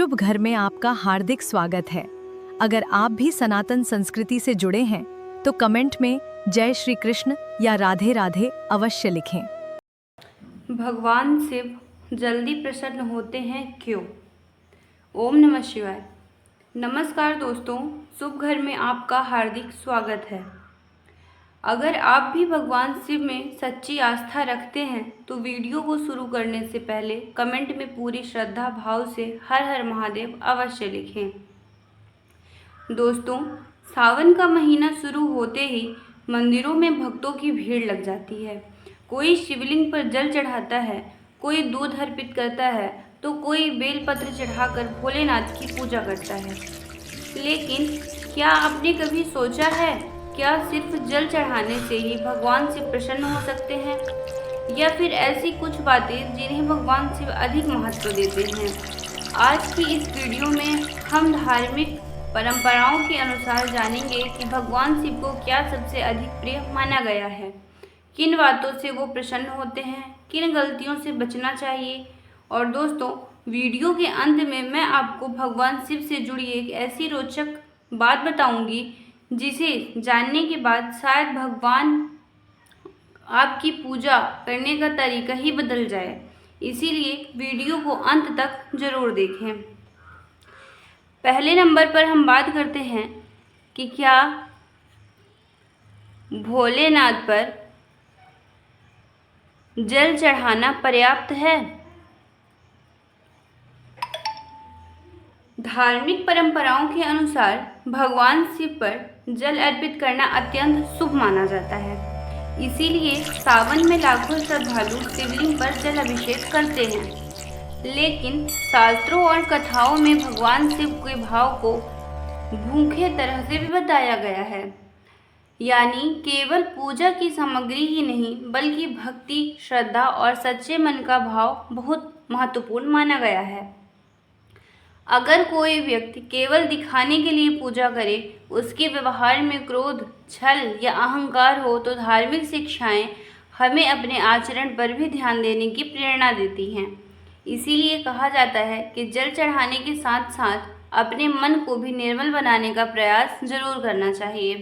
शुभ घर में आपका हार्दिक स्वागत है। अगर आप भी सनातन संस्कृति से जुड़े हैं तो कमेंट में जय श्री कृष्ण या राधे राधे अवश्य लिखें। भगवान शिव जल्दी प्रसन्न होते हैं क्यों? ओम नमः शिवाय। नमस्कार दोस्तों, शुभ घर में आपका हार्दिक स्वागत है। अगर आप भी भगवान शिव में सच्ची आस्था रखते हैं तो वीडियो को शुरू करने से पहले कमेंट में पूरी श्रद्धा भाव से हर हर महादेव अवश्य लिखें। दोस्तों, सावन का महीना शुरू होते ही मंदिरों में भक्तों की भीड़ लग जाती है। कोई शिवलिंग पर जल चढ़ाता है, कोई दूध अर्पित करता है तो कोई बेलपत्र चढ़ाकर भोलेनाथ की पूजा करता है। लेकिन क्या आपने कभी सोचा है, क्या सिर्फ जल चढ़ाने से ही भगवान शिव प्रसन्न हो सकते हैं, या फिर ऐसी कुछ बातें जिन्हें भगवान शिव अधिक महत्व देते हैं? आज की इस वीडियो में हम धार्मिक परंपराओं के अनुसार जानेंगे कि भगवान शिव को क्या सबसे अधिक प्रिय माना गया है, किन बातों से वो प्रसन्न होते हैं, किन गलतियों से बचना चाहिए। और दोस्तों, वीडियो के अंत में मैं आपको भगवान शिव से जुड़ी एक ऐसी रोचक बात बताऊंगी जिसे जानने के बाद शायद भगवान आपकी पूजा करने का तरीका ही बदल जाए। इसीलिए वीडियो को अंत तक जरूर देखें। पहले नंबर पर हम बात करते हैं कि क्या भोलेनाथ पर जल चढ़ाना पर्याप्त है? धार्मिक परंपराओं के अनुसार भगवान शिव पर जल अर्पित करना अत्यंत शुभ माना जाता है। इसीलिए सावन में लाखों श्रद्धालु शिवलिंग पर जल अभिषेक करते हैं। लेकिन शास्त्रों और कथाओं में भगवान शिव के भाव को भूखे तरह से भी बताया गया है, यानी केवल पूजा की सामग्री ही नहीं बल्कि भक्ति, श्रद्धा और सच्चे मन का भाव बहुत महत्वपूर्ण माना गया है। अगर कोई व्यक्ति केवल दिखाने के लिए पूजा करे, उसके व्यवहार में क्रोध, छल या अहंकार हो तो धार्मिक शिक्षाएं हमें अपने आचरण पर भी ध्यान देने की प्रेरणा देती हैं। इसीलिए कहा जाता है कि जल चढ़ाने के साथ साथ अपने मन को भी निर्मल बनाने का प्रयास जरूर करना चाहिए।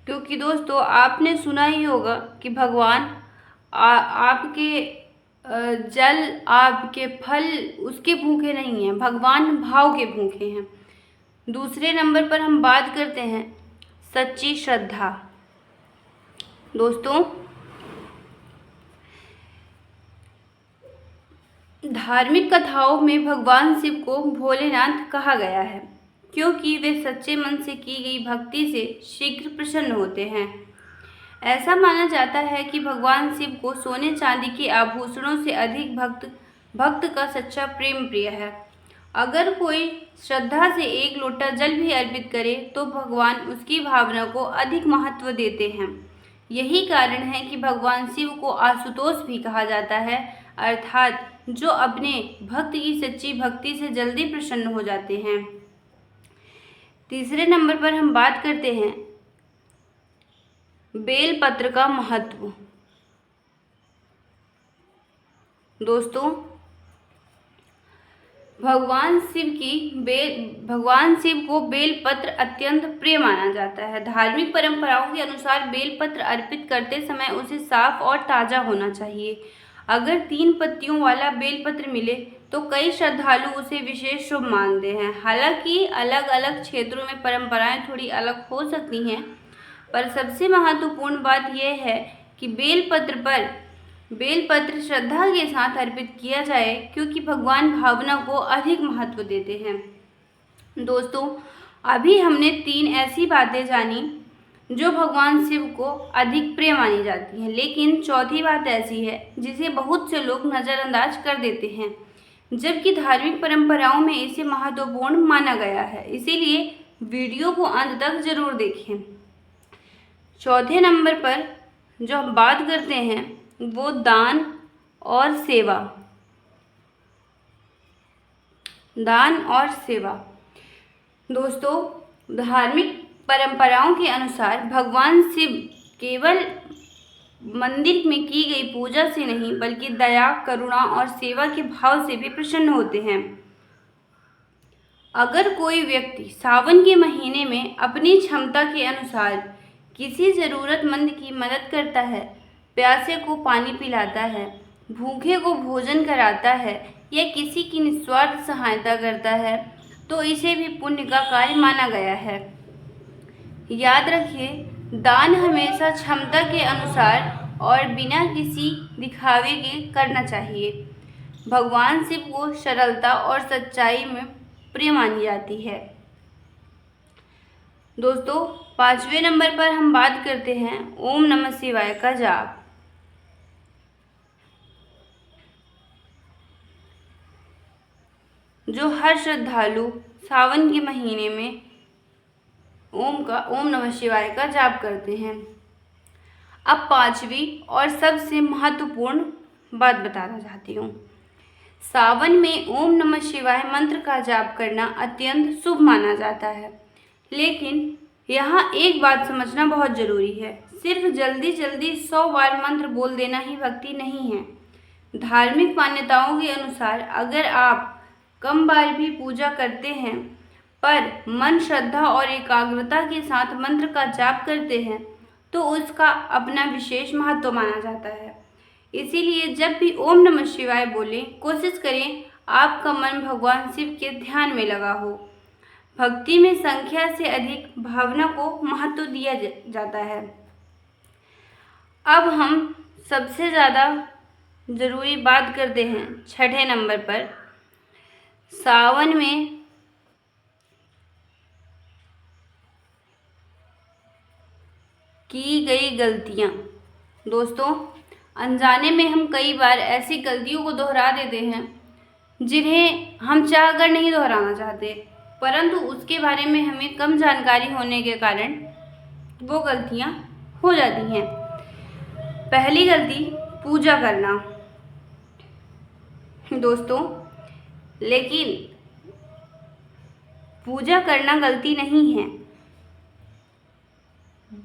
क्योंकि दोस्तों, आपने सुना ही होगा कि भगवान आपके जल, आपके फल उसके भूखे नहीं हैं, भगवान भाव के भूखे हैं। दूसरे नंबर पर हम बात करते हैं सच्ची श्रद्धा। दोस्तों, धार्मिक कथाओं में भगवान शिव को भोलेनाथ कहा गया है क्योंकि वे सच्चे मन से की गई भक्ति से शीघ्र प्रसन्न होते हैं। ऐसा माना जाता है कि भगवान शिव को सोने चांदी के आभूषणों से अधिक भक्त का सच्चा प्रेम प्रिय है। अगर कोई श्रद्धा से एक लोटा जल भी अर्पित करे तो भगवान उसकी भावना को अधिक महत्व देते हैं। यही कारण है कि भगवान शिव को आशुतोष भी कहा जाता है, अर्थात जो अपने भक्त की सच्ची भक्ति से जल्दी प्रसन्न हो जाते हैं। तीसरे नंबर पर हम बात करते हैं बेलपत्र का महत्व। दोस्तों, भगवान शिव को बेलपत्र अत्यंत प्रिय माना जाता है। धार्मिक परंपराओं के अनुसार बेलपत्र अर्पित करते समय उसे साफ और ताज़ा होना चाहिए। अगर 3 पत्तियों वाला बेलपत्र मिले तो कई श्रद्धालु उसे विशेष शुभ मानते हैं। हालांकि अलग अलग क्षेत्रों में परंपराएं थोड़ी अलग हो सकती हैं, पर सबसे महत्वपूर्ण बात यह है कि बेलपत्र श्रद्धा के साथ अर्पित किया जाए क्योंकि भगवान भावना को अधिक महत्व देते हैं। दोस्तों, अभी हमने 3 ऐसी बातें जानी जो भगवान शिव को अधिक प्रिय मानी जाती हैं, लेकिन चौथी बात ऐसी है जिसे बहुत से लोग नज़रअंदाज कर देते हैं, जबकि धार्मिक परंपराओं में इसे महत्वपूर्ण माना गया है। इसीलिए वीडियो को अंत तक जरूर देखें। चौथे नंबर पर जो हम बात करते हैं वो दान और सेवा। दान और सेवा। दोस्तों, धार्मिक परंपराओं के अनुसार भगवान शिव केवल मंदिर में की गई पूजा से नहीं बल्कि दया, करुणा और सेवा के भाव से भी प्रसन्न होते हैं। अगर कोई व्यक्ति सावन के महीने में अपनी क्षमता के अनुसार किसी ज़रूरतमंद की मदद करता है, प्यासे को पानी पिलाता है, भूखे को भोजन कराता है या किसी की निस्वार्थ सहायता करता है, तो इसे भी पुण्य का कार्य माना गया है। याद रखिए, दान हमेशा क्षमता के अनुसार और बिना किसी दिखावे के करना चाहिए। भगवान शिव को सरलता और सच्चाई में प्रिय मानी जाती है। दोस्तों, 5वें नंबर पर हम बात करते हैं ओम नमः शिवाय का जाप। जो हर श्रद्धालु सावन के महीने में ओम नमः शिवाय का जाप करते हैं। अब 5वीं और सबसे महत्वपूर्ण बात बताना चाहती हूँ। सावन में ओम नमः शिवाय मंत्र का जाप करना अत्यंत शुभ माना जाता है, लेकिन यहाँ एक बात समझना बहुत जरूरी है। सिर्फ जल्दी जल्दी 100 बार मंत्र बोल देना ही भक्ति नहीं है। धार्मिक मान्यताओं के अनुसार अगर आप कम बार भी पूजा करते हैं पर मन, श्रद्धा और एकाग्रता के साथ मंत्र का जाप करते हैं तो उसका अपना विशेष महत्व माना जाता है। इसीलिए जब भी ओम नमः शिवाय बोलें, कोशिश करें आपका मन भगवान शिव के ध्यान में लगा हो। भक्ति में संख्या से अधिक भावना को महत्व दिया जाता है। अब हम सबसे ज़्यादा ज़रूरी बात करते हैं 6ठे नंबर पर, सावन में की गई गलतियाँ। दोस्तों, अनजाने में हम कई बार ऐसी गलतियों को दोहरा देते हैं जिन्हें हम चाहकर नहीं दोहराना चाहते, परंतु उसके बारे में हमें कम जानकारी होने के कारण वो गलतियाँ हो जाती हैं। पहली गलती, पूजा करना। दोस्तों, लेकिन पूजा करना गलती नहीं है,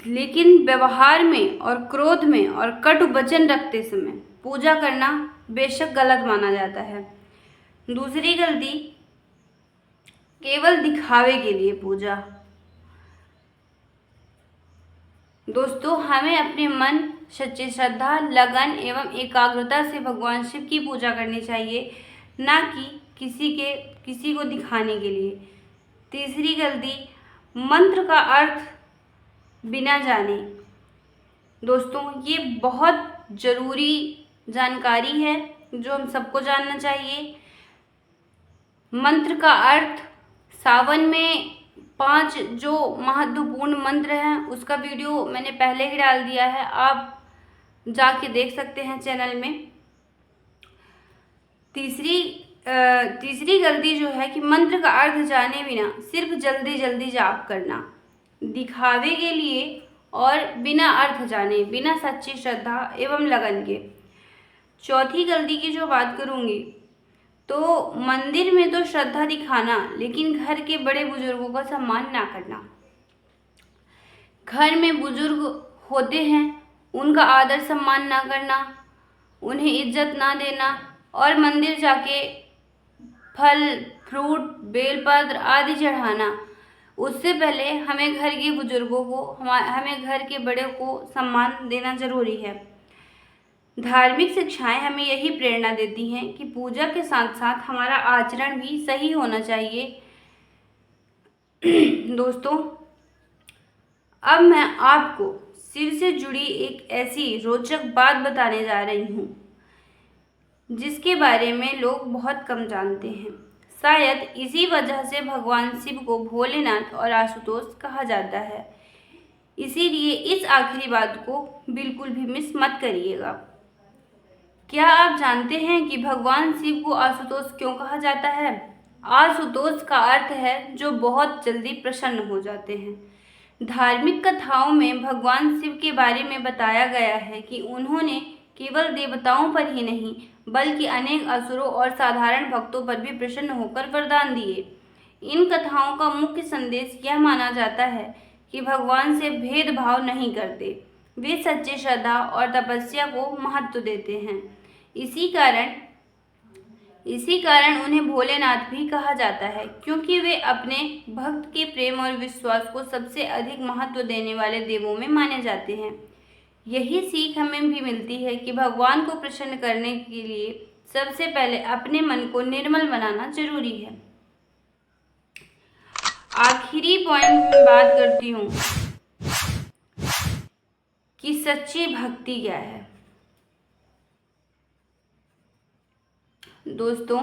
लेकिन व्यवहार में और क्रोध में और कटु वचन रखते समय पूजा करना बेशक गलत माना जाता है। दूसरी गलती, केवल दिखावे के लिए पूजा। दोस्तों, हमें अपने मन, सच्ची श्रद्धा, लगन एवं एकाग्रता से भगवान शिव की पूजा करनी चाहिए, ना कि किसी को दिखाने के लिए। तीसरी गलती, मंत्र का अर्थ बिना जाने। दोस्तों, ये बहुत ज़रूरी जानकारी है जो हम सबको जानना चाहिए। मंत्र का अर्थ, सावन में 5 जो महत्वपूर्ण मंत्र हैं उसका वीडियो मैंने पहले ही डाल दिया है, आप जाके देख सकते हैं चैनल में। तीसरी गलती जो है कि मंत्र का अर्थ जाने बिना सिर्फ जल्दी जल्दी जाप करना, दिखावे के लिए और बिना अर्थ जाने, बिना सच्ची श्रद्धा एवं लगन के। चौथी गलती की जो बात करूँगी तो मंदिर में तो श्रद्धा दिखाना, लेकिन घर के बड़े बुजुर्गों का सम्मान ना करना। घर में बुजुर्ग होते हैं, उनका आदर सम्मान ना करना, उन्हें इज्जत ना देना और मंदिर जाके फल, फ्रूट, बेलपत्र आदि चढ़ाना, उससे पहले हमें घर के बुजुर्गों को, हमें घर के बड़े को सम्मान देना जरूरी है। धार्मिक शिक्षाएं हमें यही प्रेरणा देती हैं कि पूजा के साथ साथ हमारा आचरण भी सही होना चाहिए। दोस्तों, अब मैं आपको शिव से जुड़ी एक ऐसी रोचक बात बताने जा रही हूँ जिसके बारे में लोग बहुत कम जानते हैं। शायद इसी वजह से भगवान शिव को भोलेनाथ और आशुतोष कहा जाता है। इसीलिए इस आखिरी बात को बिल्कुल भी मिस मत करिएगा। क्या आप जानते हैं कि भगवान शिव को आशुतोष क्यों कहा जाता है? आशुतोष का अर्थ है जो बहुत जल्दी प्रसन्न हो जाते हैं। धार्मिक कथाओं में भगवान शिव के बारे में बताया गया है कि उन्होंने केवल देवताओं पर ही नहीं बल्कि अनेक असुरों और साधारण भक्तों पर भी प्रसन्न होकर वरदान दिए। इन कथाओं का मुख्य संदेश यह माना जाता है कि भगवान से भेदभाव नहीं करते, वे सच्ची श्रद्धा और तपस्या को महत्व देते हैं। इसी कारण उन्हें भोलेनाथ भी कहा जाता है, क्योंकि वे अपने भक्त के प्रेम और विश्वास को सबसे अधिक महत्व देने वाले देवों में माने जाते हैं। यही सीख हमें भी मिलती है कि भगवान को प्रसन्न करने के लिए सबसे पहले अपने मन को निर्मल बनाना जरूरी है। आखिरी पॉइंट में बात करती हूँ कि सच्ची भक्ति क्या है। दोस्तों,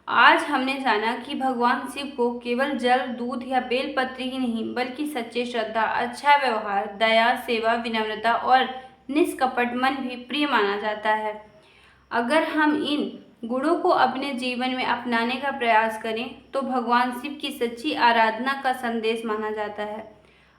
आज हमने जाना कि भगवान शिव को केवल जल, दूध या बेलपत्र ही नहीं, बल्कि सच्ची श्रद्धा, अच्छा व्यवहार, दया, सेवा, विनम्रता और निष्कपट मन भी प्रिय माना जाता है। अगर हम इन गुणों को अपने जीवन में अपनाने का प्रयास करें तो भगवान शिव की सच्ची आराधना का संदेश माना जाता है।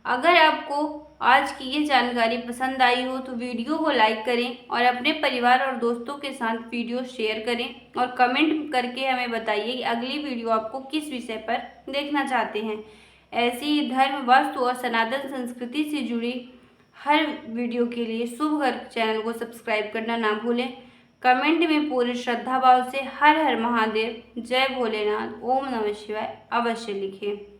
अगर आपको आज की ये जानकारी पसंद आई हो तो वीडियो को लाइक करें और अपने परिवार और दोस्तों के साथ वीडियो शेयर करें और कमेंट करके हमें बताइए कि अगली वीडियो आपको किस विषय पर देखना चाहते हैं। ऐसी ही धर्म, वास्तु और सनातन संस्कृति से जुड़ी हर वीडियो के लिए शुभ घर चैनल को सब्सक्राइब करना ना भूलें। कमेंट में पूरे श्रद्धा भाव से हर हर महादेव, जय भोलेनाथ, ओम नमः शिवाय अवश्य लिखें।